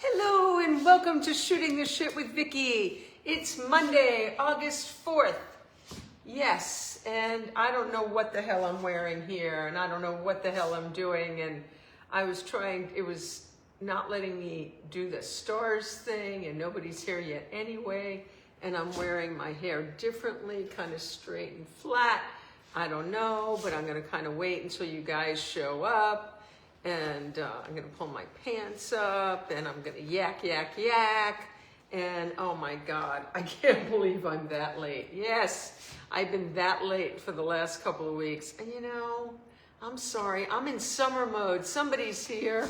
Hello and welcome to Shooting the Shit with Vicki. It's Monday, August 4th. Yes, and I don't know what the hell I'm wearing here, and I don't know what the hell I'm doing, and I was trying, it was not letting me do the stars thing, and nobody's here yet anyway, and I'm wearing my hair differently, kind of straight and flat. I don't know, but I'm going to kind of wait until you guys show up. And I'm going to pull my pants up, and I'm going to yak, and oh my God, I can't believe I'm that late. Yes, I've been that late for the last couple of weeks, and you know, I'm sorry, I'm in summer mode. Somebody's here.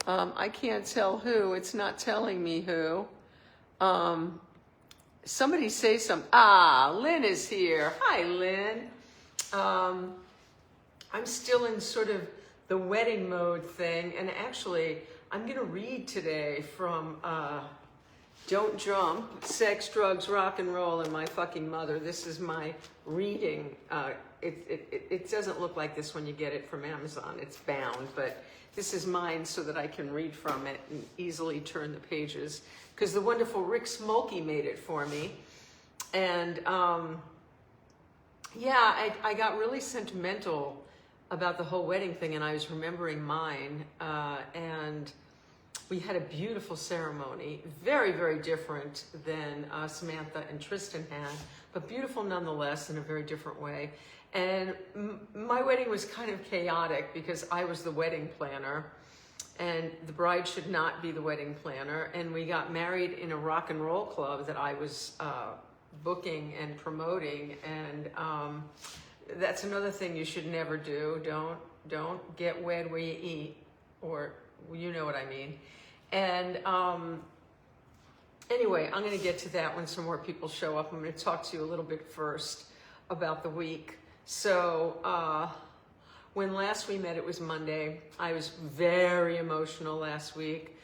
I can't tell who. It's not telling me who. Somebody say something. Ah, Lynn is here. Hi, Lynn. I'm still in sort of the wedding mode thing, and actually I'm going to read today from Don't Jump, Sex, Drugs, Rock and Roll, and My Fucking Mother. This is my reading. It doesn't look like this when you get it from Amazon. It's bound, but this is mine so that I can read from it and easily turn the pages, because the wonderful Rick Smolke made it for me. And yeah, I got really sentimental about the whole wedding thing, and I was remembering mine, and we had a beautiful ceremony, very, very different than Samantha and Tristan had, but beautiful nonetheless in a very different way. And my wedding was kind of chaotic because I was the wedding planner, and the bride should not be the wedding planner, and we got married in a rock and roll club that I was booking and promoting, and that's another thing you should never do. Don't get wed where you eat, or you know what I mean. And anyway, I'm going to get to that when some more people show up. I'm going to talk to you a little bit first about the week. So when last we met, it was Monday. I was very emotional last week,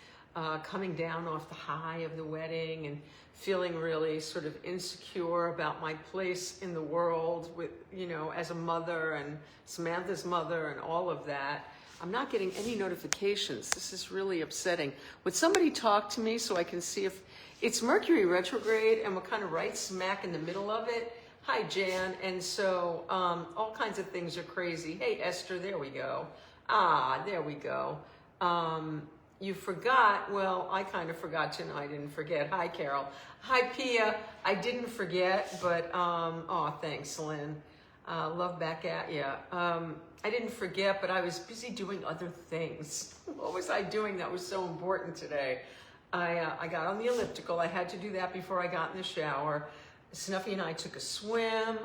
coming down off the high of the wedding and feeling really sort of insecure about my place in the world with, you know, as a mother and Samantha's mother and all of that. I'm not getting any notifications. This is really upsetting. Would somebody talk to me so I can see if it's Mercury retrograde and we're kind of right smack in the middle of it? Hi, Jan. And so all kinds of things are crazy. Hey, Esther, there we go. Ah, there we go. You forgot, well, I kind of forgot too. No, I didn't forget. Hi, Carol. Hi, Pia. I didn't forget, but, oh, thanks, Lynn. Love back at you. I didn't forget, but I was busy doing other things. What was I doing that was so important today? I got on the elliptical. I had to do that before I got in the shower. Snuffy and I took a swim.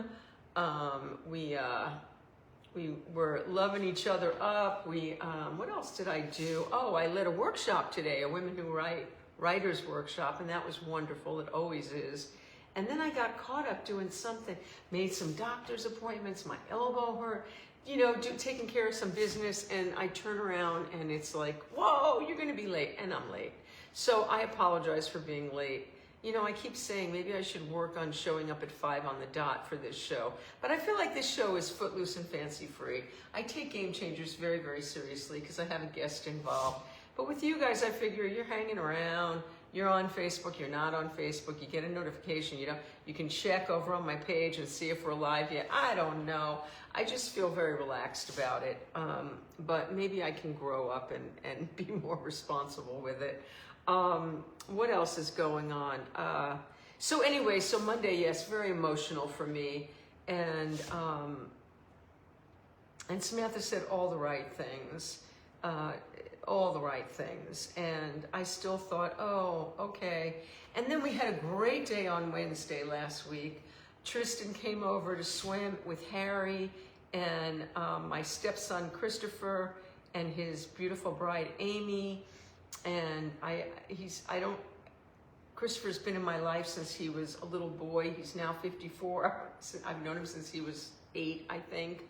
We were loving each other up. What else did I do? Oh, I led a workshop today, a Women Who Write writers workshop, and that was wonderful. It always is. And then I got caught up doing something, made some doctor's appointments, my elbow hurt, you know, taking care of some business, and I turn around and it's like, whoa, you're going to be late, and I'm late. So I apologize for being late. You know, I keep saying maybe I should work on showing up at 5 on the dot for this show. But I feel like this show is footloose and fancy-free. I take Game Changers very, very seriously because I have a guest involved. But with you guys, I figure you're hanging around, you're on Facebook, you're not on Facebook, you get a notification, you can check over on my page and see if we're live yet. I don't know. I just feel very relaxed about it. But maybe I can grow up and be more responsible with it. What else is going on? So anyway, so Monday, yes, very emotional for me. And Samantha said all the right things, And I still thought, oh, okay. And then we had a great day on Wednesday last week. Tristan came over to swim with Harry and my stepson, Christopher, and his beautiful bride, Amy. And Christopher's been in my life since he was a little boy. He's now 54. I've known him since he was 8, I think.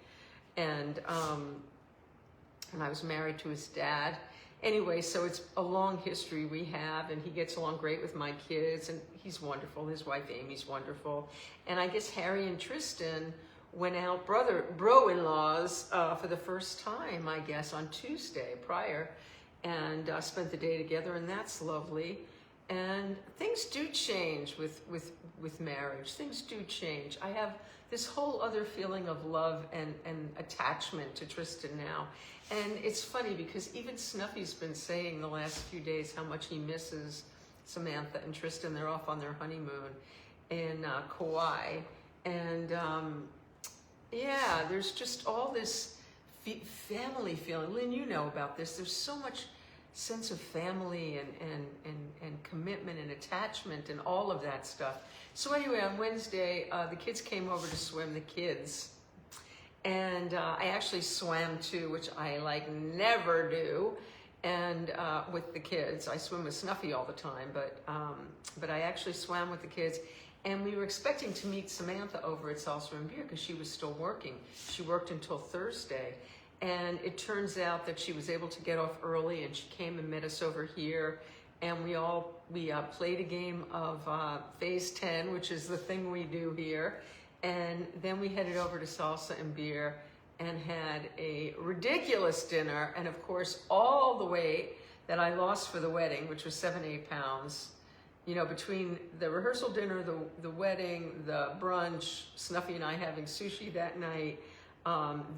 And I was married to his dad. Anyway, so it's a long history we have, and he gets along great with my kids, and he's wonderful. His wife, Amy's wonderful. And I guess Harry and Tristan went out, bro-in-laws, for the first time, I guess, on Tuesday prior. and spent the day together, and that's lovely. And things do change with marriage. Things do change. I have this whole other feeling of love and attachment to Tristan now. And it's funny because even Snuffy's been saying the last few days how much he misses Samantha and Tristan. They're off on their honeymoon in Kauai. And yeah, there's just all this family feeling. Lynn, you know about this. There's so much sense of family and commitment and attachment and all of that stuff. So anyway, on Wednesday, the kids came over to swim, the kids. And I actually swam too, which I like never do. And with the kids, I swim with Snuffy all the time, but I actually swam with the kids. And we were expecting to meet Samantha over at Salsa and Beer because she was still working. She worked until Thursday. And it turns out that she was able to get off early, and she came and met us over here. And we played a game of Phase 10, which is the thing we do here. And then we headed over to Salsa and Beer and had a ridiculous dinner. And of course, all the weight that I lost for the wedding, which was 7-8 pounds, you know, between the rehearsal dinner, the wedding, the brunch, Snuffy and I having sushi that night.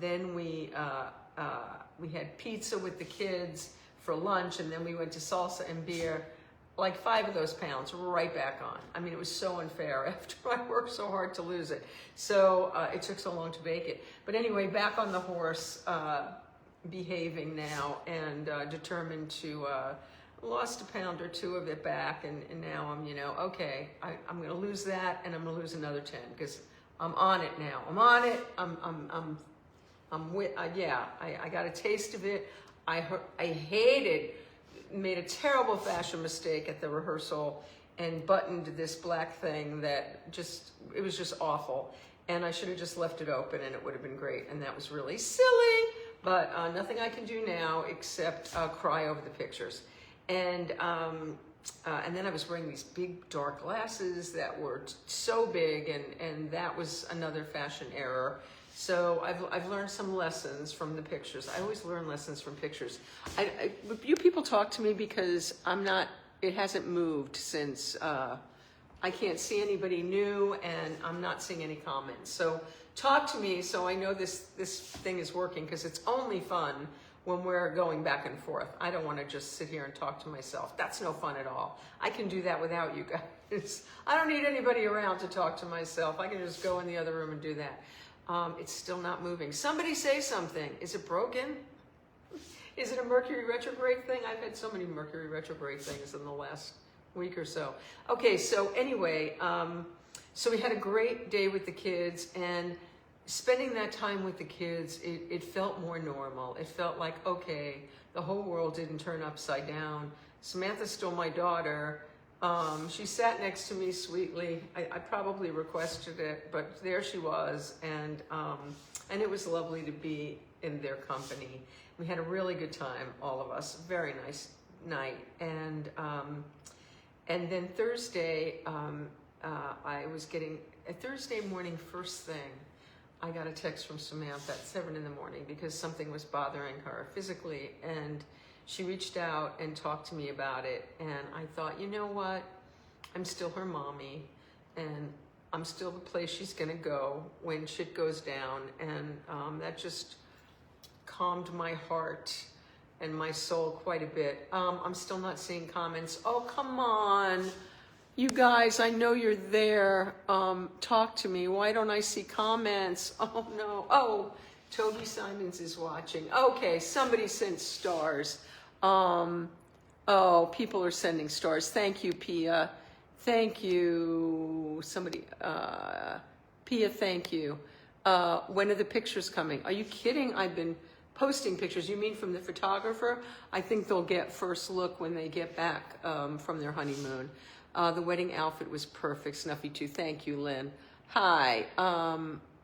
Then we had pizza with the kids for lunch, and then we went to Salsa and Beer. Like 5 of those pounds right back on. I mean, it was so unfair after I worked so hard to lose it. So it took so long to bake it. But anyway, back on the horse, behaving now and determined to, lost a pound or 2 of it back. And now I'm, you know, okay, I'm going to lose that, and I'm going to lose another 10 because I'm on it now. I'm on it. I'm with, yeah, I got a taste of it. I made a terrible fashion mistake at the rehearsal and buttoned this black thing that it was just awful. And I should have just left it open and it would have been great. And that was really silly, but nothing I can do now except cry over the pictures. And then I was wearing these big dark glasses that were so big, and that was another fashion error. So I've learned some lessons from the pictures. I always learn lessons from pictures. You people talk to me because it hasn't moved since, I can't see anybody new and I'm not seeing any comments. So talk to me so I know this thing is working, because it's only fun when we're going back and forth. I don't want to just sit here and talk to myself. That's no fun at all. I can do that without you guys. I don't need anybody around to talk to myself. I can just go in the other room and do that. It's still not moving. Somebody say something. Is it broken? Is it a Mercury retrograde thing? I've had so many Mercury retrograde things in the last week or so. Okay, so anyway, so we had a great day with the kids, and spending that time with the kids, it felt more normal. It felt like, okay, the whole world didn't turn upside down. Samantha's still my daughter. She sat next to me sweetly. I probably requested it, but there she was, and it was lovely to be in their company. We had a really good time, all of us. Very nice night, and then Thursday, I was getting a Thursday morning first thing. I got a text from Samantha at 7 in the morning because something was bothering her physically, and she reached out and talked to me about it, and I thought, you know what? I'm still her mommy, and I'm still the place she's gonna go when shit goes down, and that just calmed my heart and my soul quite a bit. I'm still not seeing comments. Oh, come on. You guys, I know you're there. Talk to me. Why don't I see comments? Oh, no. Oh, Toby Simons is watching. Okay, somebody sent stars. Oh, people are sending stars. Thank you, Pia. Thank you. Somebody, Pia, thank you. When are the pictures coming? Are you kidding? I've been posting pictures. You mean from the photographer? I think they'll get first look when they get back from their honeymoon. The wedding outfit was perfect. Snuffy too. Thank you, Lynn. Hi.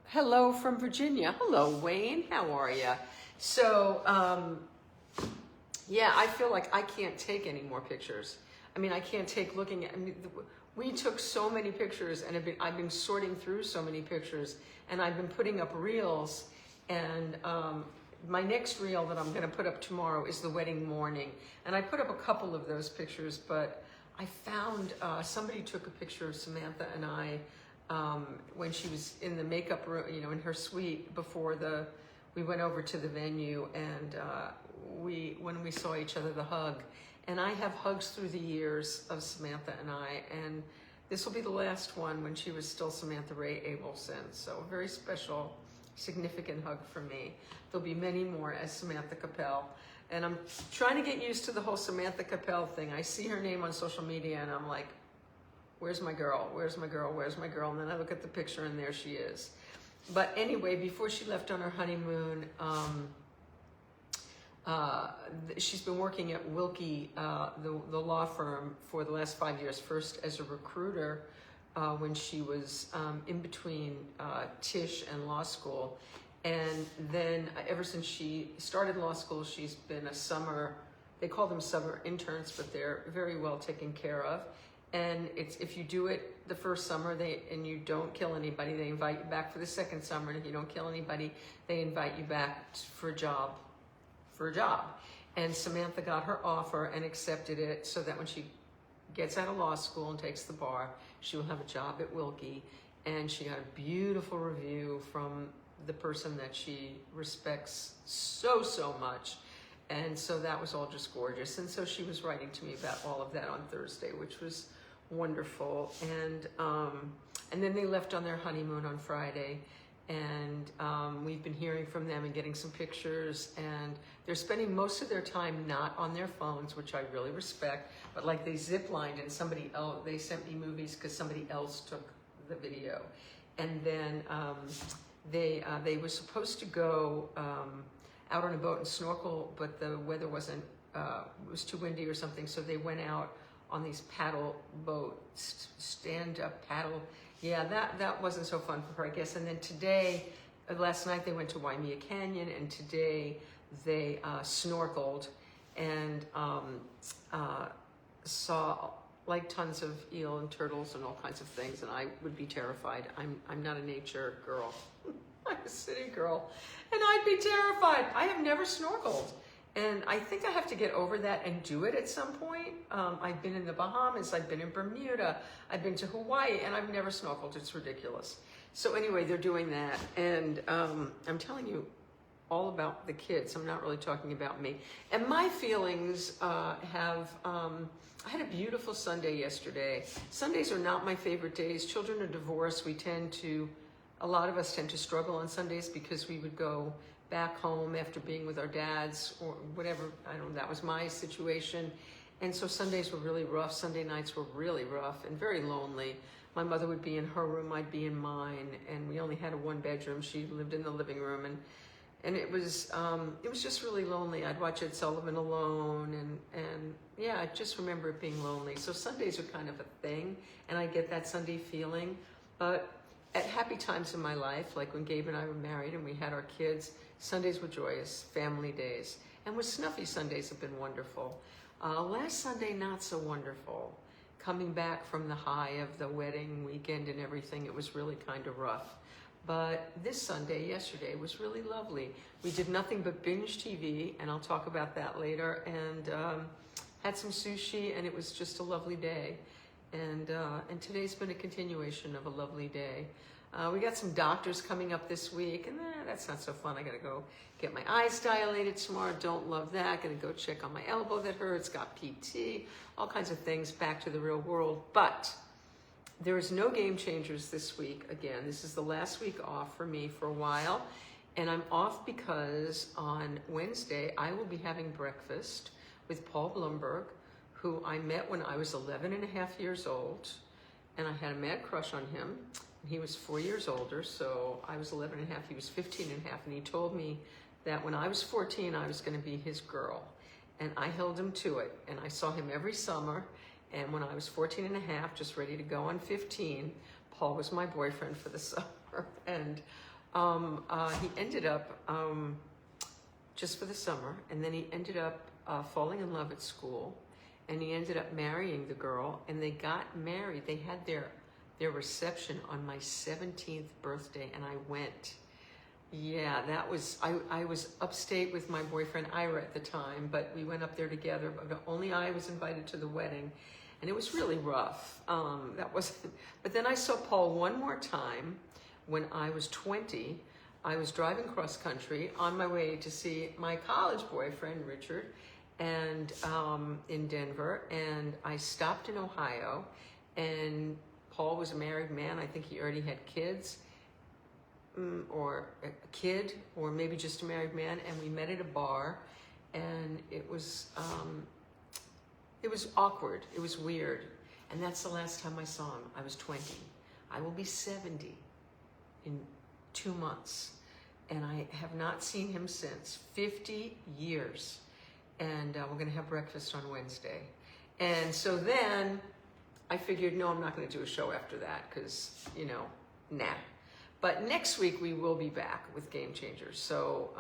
Hello from Virginia. Hello, Wayne. How are you? So, yeah, I feel like I can't take any more pictures. I mean, I can't take looking at, we took so many pictures, and I've been sorting through so many pictures, and I've been putting up reels, and my next reel that I'm going to put up tomorrow is the wedding morning. And I put up a couple of those pictures, but I found somebody took a picture of Samantha and I when she was in the makeup room, you know, in her suite before we went over to the venue, and when we saw each other, the hug. And I have hugs through the years of Samantha and I, and this will be the last one when she was still Samantha Ray Abelson. So a very special, significant hug for me. There'll be many more as Samantha Capel. And I'm trying to get used to the whole Samantha Capel thing. I see her name on social media and I'm like, where's my girl? Where's my girl? Where's my girl? And then I look at the picture and there she is. But anyway, before she left on her honeymoon, she's been working at Wilkie, the law firm, for the last 5 years. First as a recruiter when she was in between Tisch and law school. And then ever since she started law school, she's been a summer, they call them summer interns, but they're very well taken care of. And it's, if you do it the first summer and you don't kill anybody, they invite you back for the second summer. And if you don't kill anybody, they invite you back for a job. And Samantha got her offer and accepted it so that when she gets out of law school and takes the bar, she will have a job at Wilkie. And she got a beautiful review from the person that she respects so much. And so that was all just gorgeous. And so she was writing to me about all of that on Thursday, which was wonderful. And then they left on their honeymoon on Friday. And we've been hearing from them and getting some pictures, and they're spending most of their time not on their phones, which I really respect, but like they ziplined and somebody else, they sent me movies because somebody else took the video. And then they were supposed to go out on a boat and snorkel, but the weather wasn't, it was too windy or something, so they went out on these paddle boats, stand-up paddle. Yeah, that wasn't so fun for her, I guess. And then today, last night they went to Waimea Canyon, and today they snorkeled and saw like tons of eel and turtles and all kinds of things, and I would be terrified. I'm not a nature girl. I'm a city girl, and I'd be terrified. I have never snorkeled. And I think I have to get over that and do it at some point. I've been in the Bahamas, I've been in Bermuda, I've been to Hawaii, and I've never snorkeled. It's ridiculous. So anyway, they're doing that. And I'm telling you all about the kids. I'm not really talking about me. And my feelings I had a beautiful Sunday yesterday. Sundays are not my favorite days. Children are divorced. A lot of us tend to struggle on Sundays because we would go back home after being with our dads or whatever. I don't know, that was my situation. And so Sundays were really rough. Sunday nights were really rough and very lonely. My mother would be in her room, I'd be in mine, and we only had a one bedroom. She lived in the living room, and it was just really lonely. I'd watch Ed Sullivan alone, and yeah, I just remember it being lonely. So Sundays are kind of a thing, and I get that Sunday feeling. But at happy times in my life, like when Gabe and I were married and we had our kids, Sundays were joyous, family days. And with Snuffy, Sundays have been wonderful. Last Sunday, not so wonderful. Coming back from the high of the wedding weekend and everything, it was really kind of rough. But this Sunday, yesterday, was really lovely. We did nothing but binge TV, and I'll talk about that later, and had some sushi, and it was just a lovely day. And today's been a continuation of a lovely day. We got some doctors coming up this week, and that's not so fun. I gotta go get my eyes dilated tomorrow. Don't love that. Gonna go check on my elbow that hurts, got PT, all kinds of things, back to the real world. But there is no game changers this week. Again, this is the last week off for me for a while, and I'm off because on Wednesday I will be having breakfast with Paul Blumberg, who I met when I was 11 and a half years old, and I had a mad crush on him. He was 4 years older, so I was 11 and a half, he was 15 and a half, and he told me that when I was 14, I was gonna be his girl. And I held him to it, and I saw him every summer, and when I was 14 and a half, just ready to go on 15, Paul was my boyfriend for the summer. And he ended up, just for the summer, and then he ended up falling in love at school, and he ended up marrying the girl, and they got married. They had their reception on my 17th birthday, and I went. Yeah, that was, I was upstate with my boyfriend Ira at the time, but we went up there together, but only I was invited to the wedding, and it was really rough. That wasn't, but then I saw Paul one more time when I was 20. I was driving cross country on my way to see my college boyfriend, Richard, and in Denver, and I stopped in Ohio, and Paul was a married man. I think he already had kids, or a kid, or maybe just a married man, and we met at a bar, and it was awkward, it was weird, and that's the last time I saw him. I was 20. I will be 70 in 2 months, and I have not seen him since. 50 years, and we're gonna have breakfast on Wednesday, and so then I figured, no, I'm not gonna do a show after that, because, you know, nah. But next week we will be back with Game Changers. So,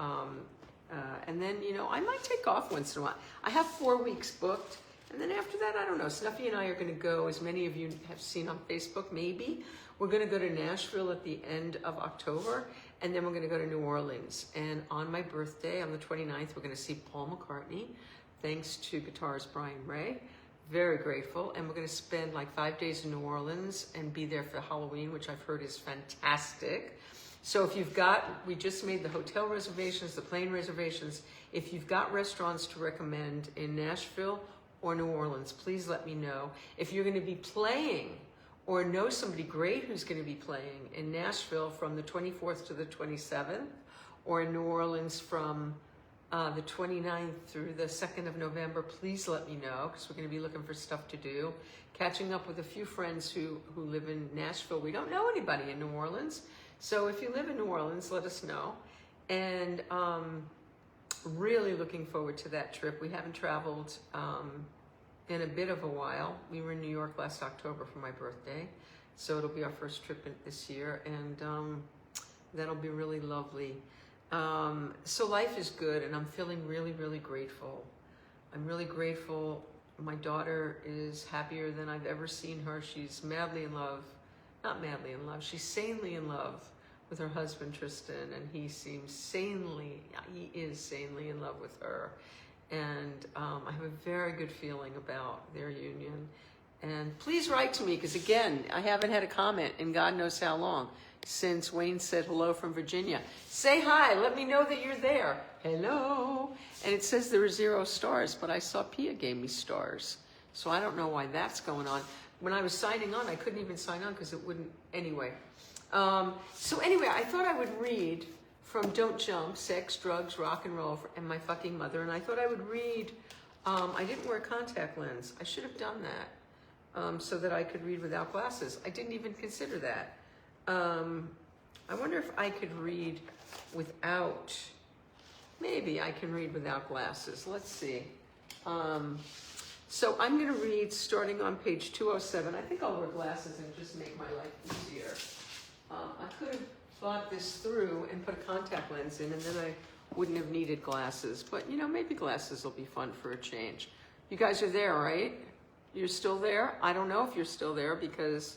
and then, you know, I might take off once in a while. I have 4 weeks booked. And then after that, I don't know. Snuffy and I are going to go, as many of you have seen on Facebook, maybe. We're going to go to Nashville at the end of October. And then we're going to go to New Orleans. And on my birthday, on the 29th, we're going to see Paul McCartney, thanks to guitarist Brian Ray. Very grateful. And we're going to spend like 5 days in New Orleans and be there for Halloween, which I've heard is fantastic. So if you've got, we just made the hotel reservations, the plane reservations. If you've got restaurants to recommend in Nashville or New Orleans, please let me know. If you're going to be playing or know somebody great who's going to be playing in Nashville from the 24th to the 27th, or in New Orleans from the 29th through the 2nd of November, please let me know, because we're going to be looking for stuff to do. Catching up with a few friends who live in Nashville. We don't know anybody in New Orleans. So if you live in New Orleans, let us know. And really looking forward to that trip. We haven't traveled in a bit of a while. We were in New York last October for my birthday. So it'll be our first trip this year. And that'll be really lovely. So life is good, and I'm feeling really, really grateful. I'm really grateful. My daughter is happier than I've ever seen her. She's madly in love. Not madly in love. She's sanely in love with her husband, Tristan, and he is sanely in love with her. And I have a very good feeling about their union. And please write to me, because again, I haven't had a comment in God knows how long, since Wayne said hello from Virginia. Say hi, let me know that you're there. Hello. And it says there are 0 stars, but I saw Pia gave me stars. So I don't know why that's going on. When I was signing on, I couldn't even sign on because it wouldn't, anyway. So anyway, I thought I would read from Don't Jump, Sex, Drugs, Rock and Roll, and My Fucking Mother. And I thought I would read, I didn't wear a contact lens. I should have done that so that I could read without glasses. I didn't even consider that. I wonder if I could read without, maybe I can read without glasses. Let's see. So I'm going to read starting on page 207. I think I'll wear glasses and just make my life easier. I could have thought this through and put a contact lens in, and then I wouldn't have needed glasses. But, you know, maybe glasses will be fun for a change. You guys are there, right? You're still there? I don't know if you're still there because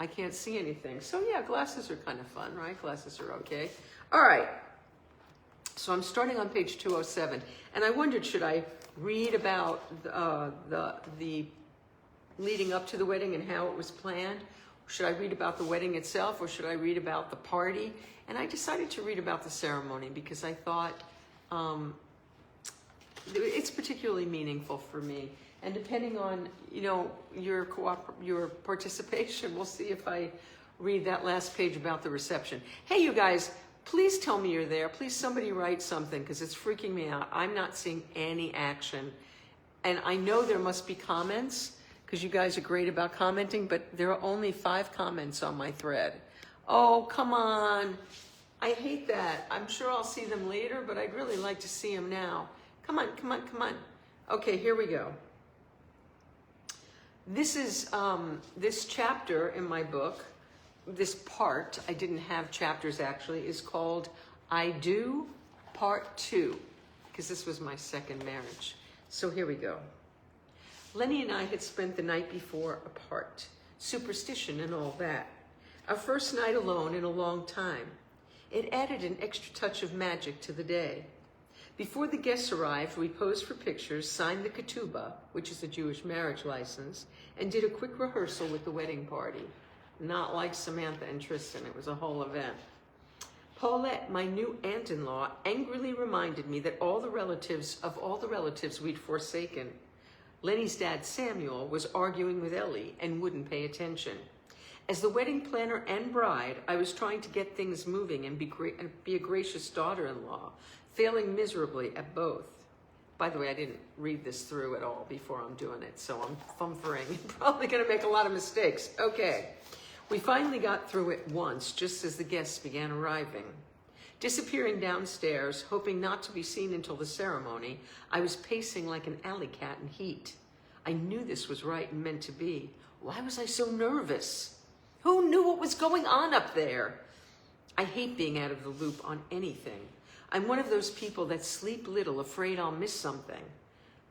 I can't see anything. So, yeah, glasses are kind of fun, right? Glasses are okay. All right. So I'm starting on page 207. And I wondered, should I read about the leading up to the wedding and how it was planned? Should I read about the wedding itself, or should I read about the party? And I decided to read about the ceremony because I thought it's particularly meaningful for me. And depending on, you know, your participation, we'll see if I read that last page about the reception. Hey, you guys, please tell me you're there. Please somebody write something, because it's freaking me out. I'm not seeing any action. And I know there must be comments, because you guys are great about commenting, but there are only 5 comments on my thread. Oh, come on. I hate that. I'm sure I'll see them later, but I'd really like to see them now. Come on, come on, come on. Okay, here we go. This is this chapter in my book, this part, I didn't have chapters actually, is called I Do Part 2, because this was my second marriage. So here we go. Lenny and I had spent the night before apart, superstition and all that. Our first night alone in a long time. It added an extra touch of magic to the day. Before the guests arrived, we posed for pictures, signed the ketubah, which is a Jewish marriage license, and did a quick rehearsal with the wedding party. Not like Samantha and Tristan, it was a whole event. Paulette, my new aunt-in-law, angrily reminded me that all the relatives we'd forsaken. Lenny's dad, Samuel, was arguing with Ellie and wouldn't pay attention. As the wedding planner and bride, I was trying to get things moving and be a gracious daughter-in-law, failing miserably at both. By the way, I didn't read this through at all before I'm doing it, so I'm fumfering and probably going to make a lot of mistakes. Okay. We finally got through it once, just as the guests began arriving. Disappearing downstairs, hoping not to be seen until the ceremony, I was pacing like an alley cat in heat. I knew this was right and meant to be. Why was I so nervous? Who knew what was going on up there? I hate being out of the loop on anything. I'm one of those people that sleep little, afraid I'll miss something.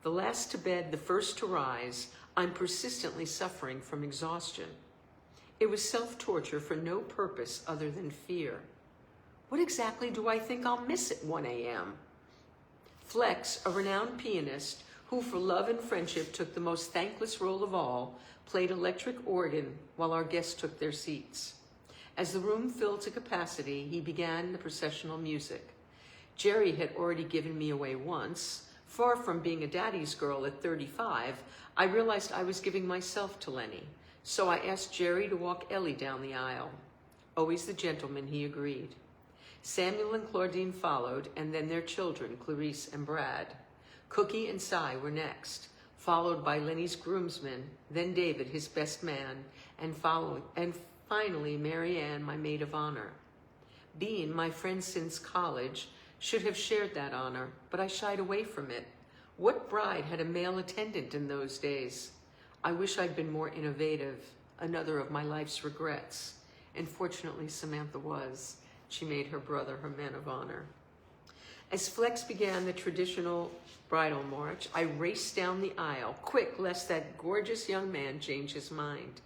The last to bed, the first to rise, I'm persistently suffering from exhaustion. It was self-torture for no purpose other than fear. What exactly do I think I'll miss at 1 a.m.? Flex, a renowned pianist who for love and friendship took the most thankless role of all, played electric organ while our guests took their seats. As the room filled to capacity, he began the processional music. Jerry had already given me away once. Far from being a daddy's girl at 35, I realized I was giving myself to Lenny. So I asked Jerry to walk Ellie down the aisle. Always the gentleman, he agreed. Samuel and Claudine followed, and then their children, Clarice and Brad. Cookie and Cy were next, followed by Lenny's groomsmen, then David, his best man, and finally Mary Ann, my maid of honor. Bean, my friend since college, should have shared that honor, but I shied away from it. What bride had a male attendant in those days? I wish I'd been more innovative, another of my life's regrets. And fortunately, Samantha was. She made her brother her man of honor. As Flex began the traditional bridal march, I raced down the aisle, quick lest that gorgeous young man change his mind.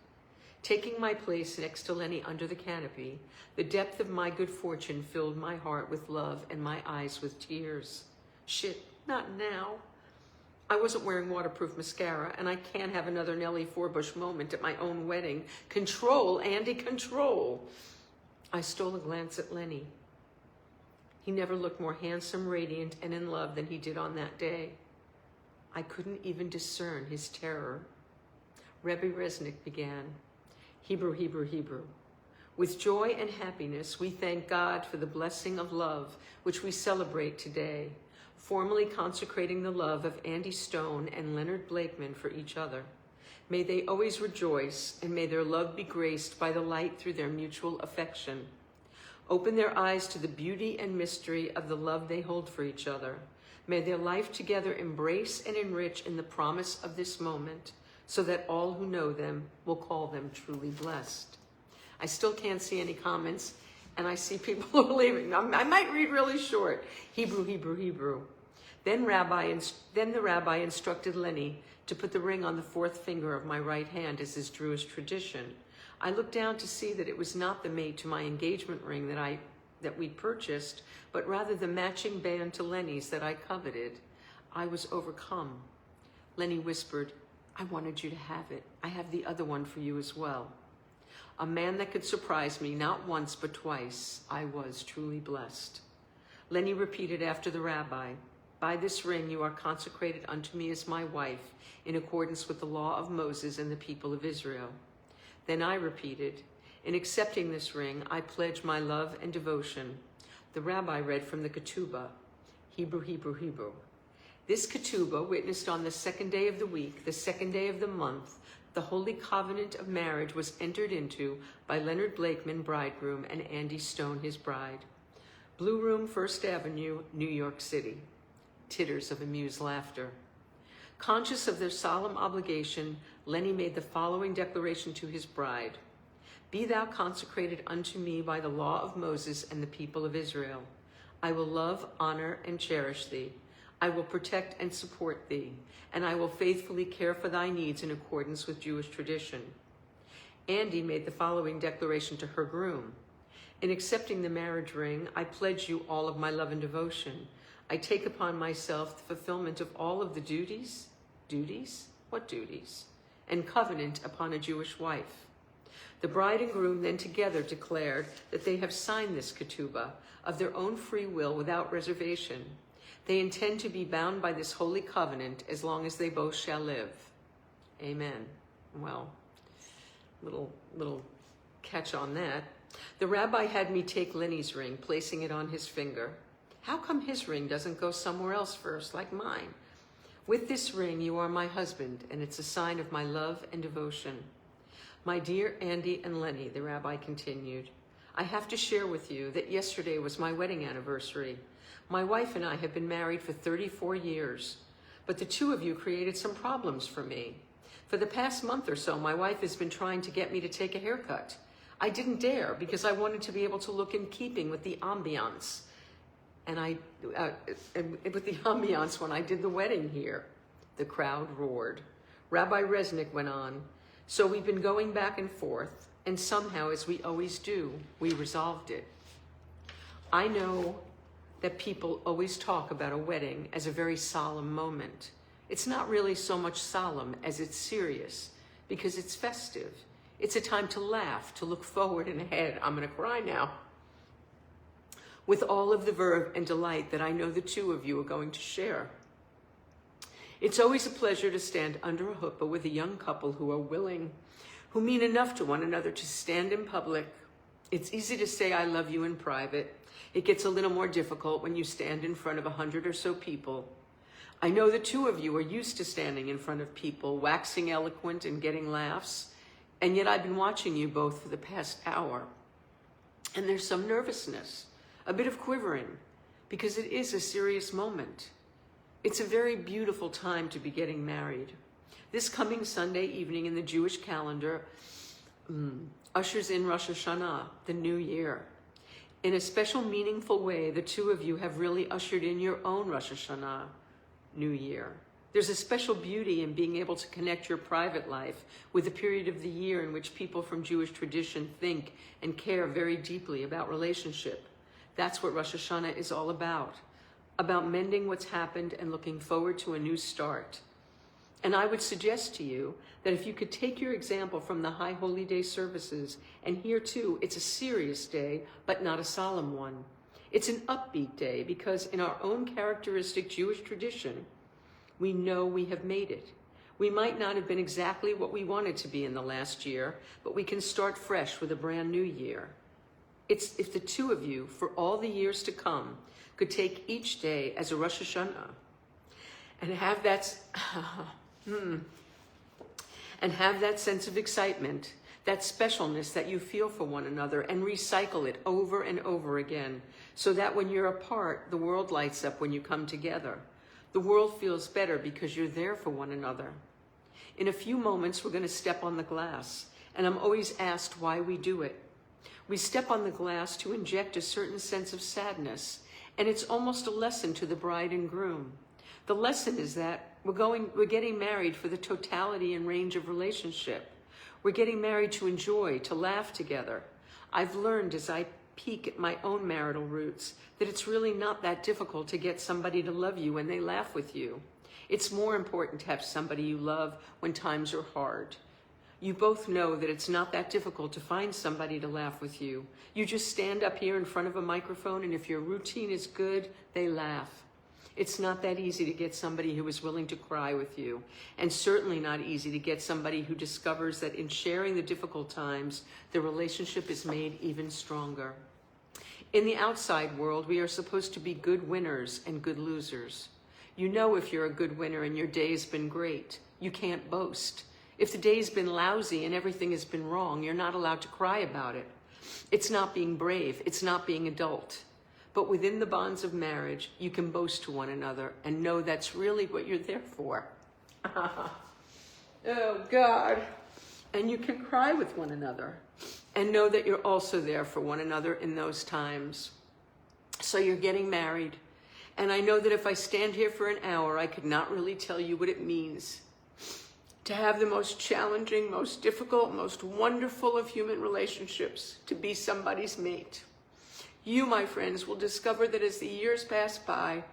Taking my place next to Lenny under the canopy, the depth of my good fortune filled my heart with love and my eyes with tears. Shit, not now. I wasn't wearing waterproof mascara, and I can't have another Nellie Forbush moment at my own wedding. Control, Andy, control. I stole a glance at Lenny. He never looked more handsome, radiant, and in love than he did on that day. I couldn't even discern his terror. Rebbe Resnick began. Hebrew, Hebrew, Hebrew. With joy and happiness, we thank God for the blessing of love, which we celebrate today, formally consecrating the love of Andy Stone and Leonard Blakeman for each other. May they always rejoice, and may their love be graced by the light through their mutual affection. Open their eyes to the beauty and mystery of the love they hold for each other. May their life together embrace and enrich in the promise of this moment, so that all who know them will call them truly blessed. I still can't see any comments, and I see people who are leaving. I might read really short. Hebrew, Hebrew, Hebrew. Then the rabbi instructed Lenny to put the ring on the fourth finger of my right hand, as is Jewish tradition. I looked down to see that it was not the mate to my engagement ring that we'd purchased, but rather the matching band to Lenny's that I coveted. I was overcome. Lenny whispered, I wanted you to have it. I have the other one for you as well. A man that could surprise me, not once but twice. I was truly blessed. Lenny repeated after the rabbi, by this ring you are consecrated unto me as my wife, in accordance with the law of Moses and the people of Israel. Then I repeated, in accepting this ring, I pledge my love and devotion. The rabbi read from the ketubah, Hebrew, Hebrew, Hebrew. This ketubah, witnessed on the second day of the week, the second day of the month, the holy covenant of marriage was entered into by Leonard Blakeman, bridegroom, and Andy Stone, his bride. Blue Room, First Avenue, New York City. Titters of amused laughter. Conscious of their solemn obligation, Lenny made the following declaration to his bride. Be thou consecrated unto me by the law of Moses and the people of Israel. I will love, honor, and cherish thee. I will protect and support thee, and I will faithfully care for thy needs in accordance with Jewish tradition. Andy made the following declaration to her groom. In accepting the marriage ring, I pledge you all of my love and devotion. I take upon myself the fulfillment of all of the duties? What duties? And covenant upon a Jewish wife. The bride and groom then together declared that they have signed this ketubah of their own free will without reservation. They intend to be bound by this holy covenant as long as they both shall live. Amen. Well, little catch on that. The rabbi had me take Lenny's ring, placing it on his finger. How come his ring doesn't go somewhere else first, like mine? With this ring, you are my husband, and it's a sign of my love and devotion. My dear Andy and Lenny, the rabbi continued, I have to share with you that yesterday was my wedding anniversary. My wife and I have been married for 34 years, but the two of you created some problems for me. For the past month or so, my wife has been trying to get me to take a haircut. I didn't dare because I wanted to be able to look in keeping with the ambiance. With the ambiance when I did the wedding here. The crowd roared. Rabbi Resnick went on, so we've been going back and forth, and somehow, as we always do, we resolved it. I know that people always talk about a wedding as a very solemn moment. It's not really so much solemn as it's serious, because it's festive. It's a time to laugh, to look forward and ahead. I'm gonna cry now. With all of the verve and delight that I know the two of you are going to share. It's always a pleasure to stand under a huppah with a young couple who are willing, who mean enough to one another to stand in public. It's easy to say I love you in private. It gets a little more difficult when you stand in front of 100 or so people. I know the two of you are used to standing in front of people, waxing eloquent and getting laughs, and yet I've been watching you both for the past hour. And there's some nervousness. A bit of quivering, because it is a serious moment. It's a very beautiful time to be getting married. This coming Sunday evening in the Jewish calendar ushers in Rosh Hashanah, the new year. In a special, meaningful way, the two of you have really ushered in your own Rosh Hashanah, new year. There's a special beauty in being able to connect your private life with the period of the year in which people from Jewish tradition think and care very deeply about relationship. That's what Rosh Hashanah is all about mending what's happened and looking forward to a new start. And I would suggest to you that if you could take your example from the High Holy Day services, and here too, it's a serious day, but not a solemn one. It's an upbeat day because in our own characteristic Jewish tradition, we know we have made it. We might not have been exactly what we wanted to be in the last year, but we can start fresh with a brand new year. It's if the two of you, for all the years to come, could take each day as a Rosh Hashanah and have that, sense of excitement, that specialness that you feel for one another, and recycle it over and over again, so that when you're apart, the world lights up when you come together. The world feels better because you're there for one another. In a few moments, we're going to step on the glass, and I'm always asked why we do it. We step on the glass to inject a certain sense of sadness, and it's almost a lesson to the bride and groom. The lesson is that we're getting married for the totality and range of relationship. We're getting married to enjoy, to laugh together. I've learned as I peek at my own marital roots that it's really not that difficult to get somebody to love you when they laugh with you. It's more important to have somebody you love when times are hard. You both know that it's not that difficult to find somebody to laugh with you. You just stand up here in front of a microphone, and if your routine is good, they laugh. It's not that easy to get somebody who is willing to cry with you, and certainly not easy to get somebody who discovers that in sharing the difficult times, the relationship is made even stronger. In the outside world, we are supposed to be good winners and good losers. You know if you're a good winner and your day has been great. You can't boast. If the day's been lousy and everything has been wrong, you're not allowed to cry about it. It's not being brave. It's not being adult. But within the bonds of marriage, you can boast to one another and know that's really what you're there for. Oh, God. And you can cry with one another and know that you're also there for one another in those times. So you're getting married. And I know that if I stand here for an hour, I could not really tell you what it means to have the most challenging, most difficult, most wonderful of human relationships, to be somebody's mate. You, my friends, will discover that as the years pass by,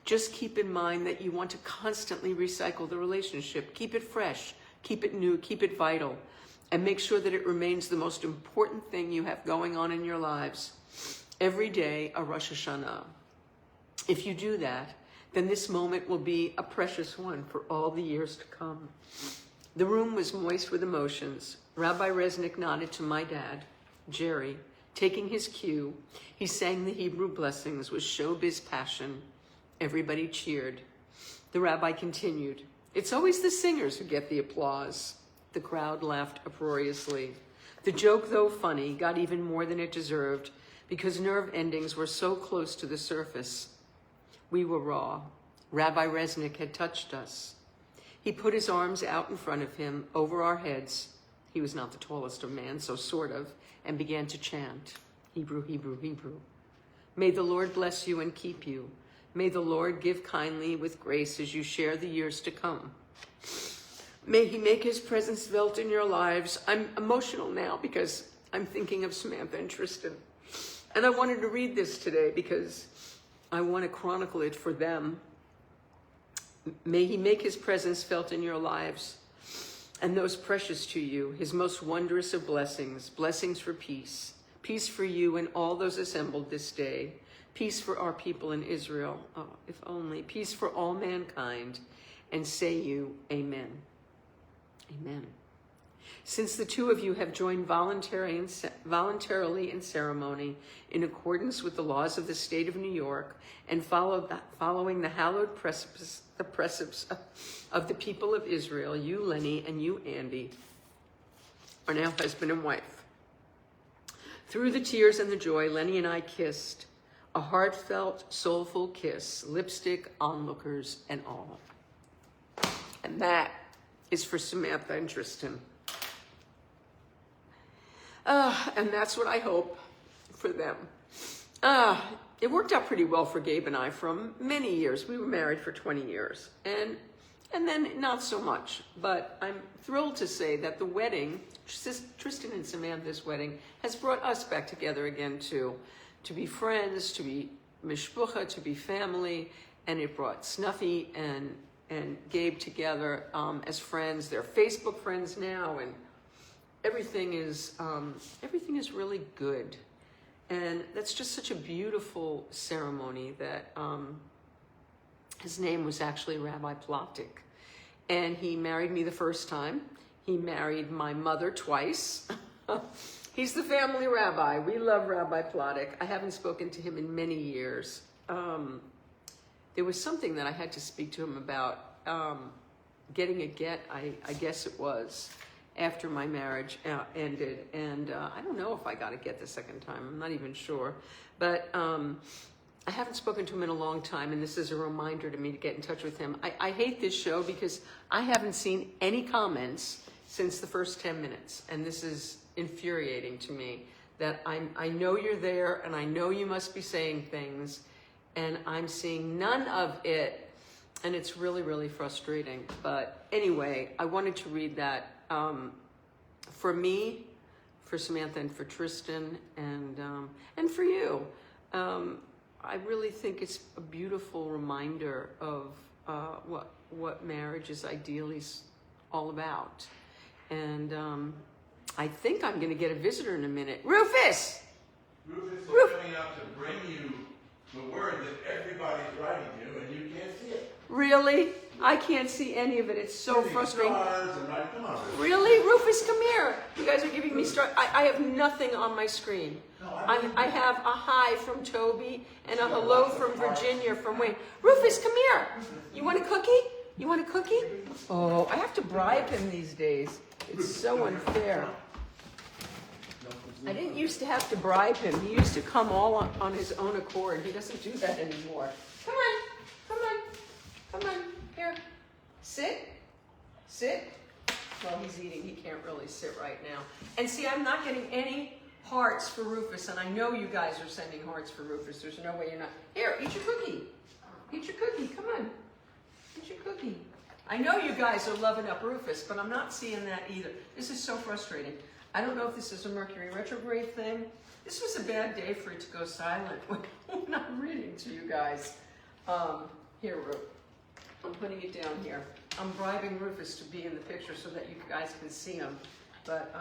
just keep in mind that you want to constantly recycle the relationship. Keep it fresh, keep it new, keep it vital, and make sure that it remains the most important thing you have going on in your lives. Every day, a Rosh Hashanah. If you do that, then this moment will be a precious one for all the years to come. The room was moist with emotions. Rabbi Resnick nodded to my dad, Jerry. Taking his cue, he sang the Hebrew blessings with showbiz passion. Everybody cheered. The rabbi continued, "It's always the singers who get the applause." The crowd laughed uproariously. The joke, though funny, got even more than it deserved because nerve endings were so close to the surface. We were raw. Rabbi Resnick had touched us. He put his arms out in front of him, over our heads. He was not the tallest of men, so sort of, and began to chant, Hebrew, Hebrew, Hebrew. May the Lord bless you and keep you. May the Lord give kindly with grace as you share the years to come. May he make his presence felt in your lives. I'm emotional now because I'm thinking of Samantha and Tristan. And I wanted to read this today because I want to chronicle it for them. May he make his presence felt in your lives and those precious to you, his most wondrous of blessings, blessings for peace, peace for you and all those assembled this day, peace for our people in Israel, oh, if only, peace for all mankind, and say you, amen. Amen. Since the two of you have joined voluntarily in ceremony in accordance with the laws of the state of New York and following the hallowed precepts of the people of Israel, you, Lenny, and you, Andy, are now husband and wife. Through the tears and the joy, Lenny and I kissed, a heartfelt, soulful kiss, lipstick, onlookers, and all. And that is for Samantha and Tristan. And that's what I hope for them. It worked out pretty well for Gabe and I for many years. We were married for 20 years. And then not so much. But I'm thrilled to say that the wedding, Tristan and Samantha's wedding, has brought us back together again too. To be friends, to be mishpucha, to be family. And it brought Snuffy and Gabe together as friends. They're Facebook friends now, and everything is really good. And that's just such a beautiful ceremony that his name was actually Rabbi Plotik. And he married me the first time. He married my mother twice. He's the family rabbi. We love Rabbi Plotik. I haven't spoken to him in many years. There was something that I had to speak to him about, getting a get, I guess it was, after my marriage ended. And I don't know if I got a get the second time. I'm not even sure. But I haven't spoken to him in a long time, and this is a reminder to me to get in touch with him. I hate this show because I haven't seen any comments since the first 10 minutes. And this is infuriating to me, that I know you're there, and I know you must be saying things, and I'm seeing none of it, and it's really, really frustrating. But anyway, I wanted to read that for me, for Samantha, and for Tristan, and for you. I really think it's a beautiful reminder of what marriage is ideally all about. And I think I'm going to get a visitor in a minute. Rufus! Rufus is coming out to bring you the word that everybody's writing you, and you can't see it. Really? I can't see any of it. It's so frustrating. Come on, Really? Rufus, come here. You guys are giving me stars. I have nothing on my screen. No, I have a hi from Toby and a hello from Virginia from Wayne. Rufus, come here. You want a cookie? You want a cookie? Oh, I have to bribe him these days. It's so unfair. I didn't used to have to bribe him. He used to come all on his own accord. He doesn't do that anymore. Come on. Come on. Come on. Here. Sit. Sit. Well, he's eating. He can't really sit right now. And see, I'm not getting any hearts for Rufus, and I know you guys are sending hearts for Rufus. There's no way you're not. Here, eat your cookie. Eat your cookie. Come on. Eat your cookie. I know you guys are loving up Rufus, but I'm not seeing that either. This is so frustrating. I don't know if this is a Mercury retrograde thing. This was a bad day for it to go silent when I'm reading to you guys. Here, Rufus. I'm putting it down here. I'm bribing Rufus to be in the picture so that you guys can see him. But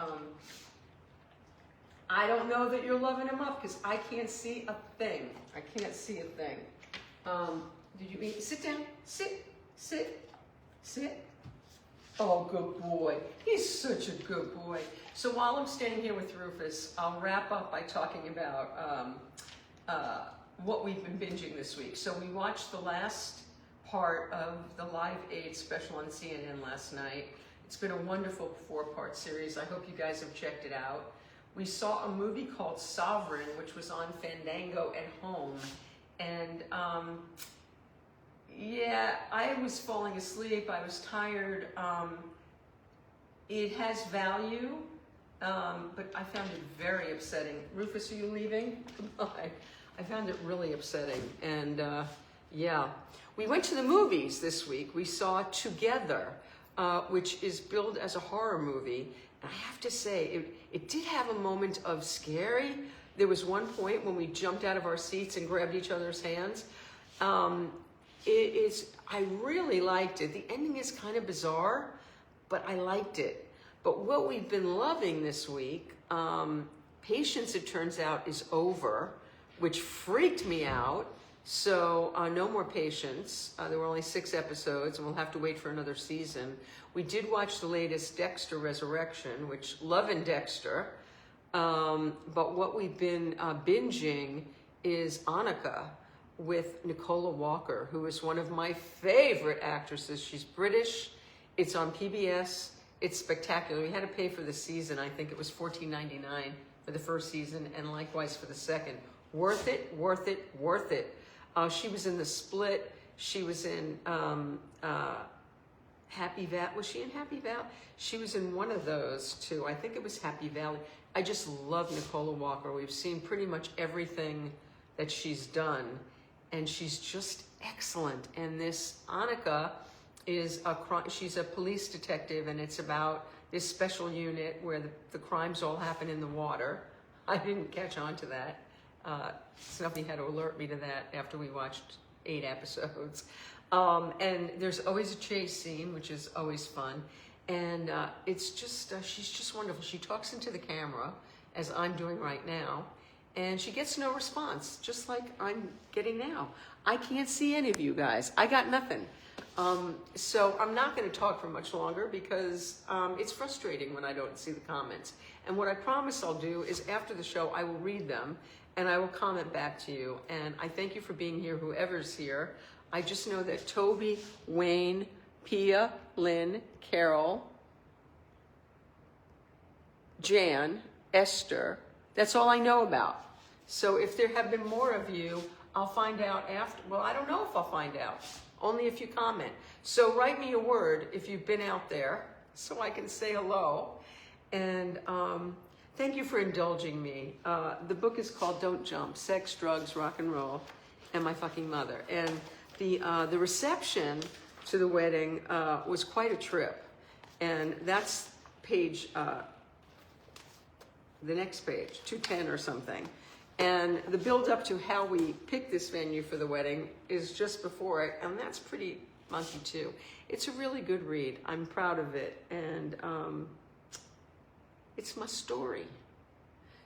I don't know that you're loving him up because I can't see a thing. I can't see a thing. Did you be? Sit down. Sit. Sit. Sit. Oh, good boy. He's such a good boy. So while I'm standing here with Rufus, I'll wrap up by talking about what we've been binging this week. So we watched the last part of the Live Aid special on CNN last night. It's been a wonderful 4-part series. I hope you guys have checked it out. We saw a movie called Sovereign, which was on Fandango at home. And yeah, I was falling asleep. I was tired. It has value, but I found it very upsetting. Rufus, are you leaving? Goodbye. I found it really upsetting. And yeah, we went to the movies this week. We saw Together, which is billed as a horror movie. And I have to say, it did have a moment of scary. There was one point when we jumped out of our seats and grabbed each other's hands. I really liked it. The ending is kind of bizarre, but I liked it. But what we've been loving this week, Patience, it turns out, is over, which freaked me out. So no more Patience. There were only 6 episodes, and we'll have to wait for another season. We did watch the latest Dexter Resurrection, which loving Dexter. But what we've been binging is Annika with Nicola Walker, who is one of my favorite actresses. She's British. It's on PBS. It's spectacular. We had to pay for the season. I think it was $14.99 for the first season, and likewise for the second. Worth it, worth it, worth it. She was in The Split. She was in Happy Valley. Was she in Happy Valley? She was in one of those too. I think it was Happy Valley. I just love Nicola Walker. We've seen pretty much everything that she's done, and she's just excellent. And this Annika is she's a police detective, and it's about this special unit where the crimes all happen in the water. I didn't catch on to that. Somebody had to alert me to that after we watched 8 episodes. And there's always a chase scene, which is always fun. And it's just, she's just wonderful. She talks into the camera, as I'm doing right now, and she gets no response, just like I'm getting now. I can't see any of you guys. I got nothing. So I'm not going to talk for much longer because it's frustrating when I don't see the comments. And what I promise I'll do is after the show, I will read them and I will comment back to you. And I thank you for being here, whoever's here. I just know that Toby, Wayne, Pia, Lynn, Carol, Jan, Esther, that's all I know about. So if there have been more of you, I'll find out after. Well, I don't know if I'll find out. Only if you comment. So write me a word if you've been out there so I can say hello. And thank you for indulging me. The book is called Don't Jump, Sex, Drugs, Rock and Roll, and My Fucking Mother. And the reception to the wedding was quite a trip. And that's page, the next page, 210 or something. And the build up to how we picked this venue for the wedding is just before it, and that's pretty monkey too. It's a really good read. I'm proud of it, and it's my story.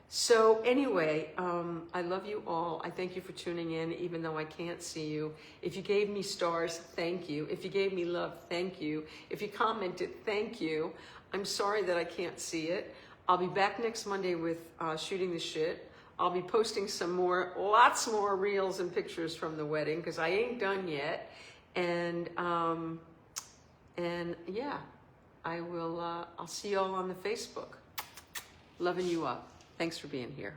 So anyway, I love you all. I thank you for tuning in, even though I can't see you. If you gave me stars, thank you. If you gave me love, thank you. If you commented, thank you. I'm sorry that I can't see it. I'll be back next Monday with Shooting the Shit. I'll be posting lots more reels and pictures from the wedding because I ain't done yet. And yeah, I will, I'll see you all on the Facebook. Loving you up. Thanks for being here.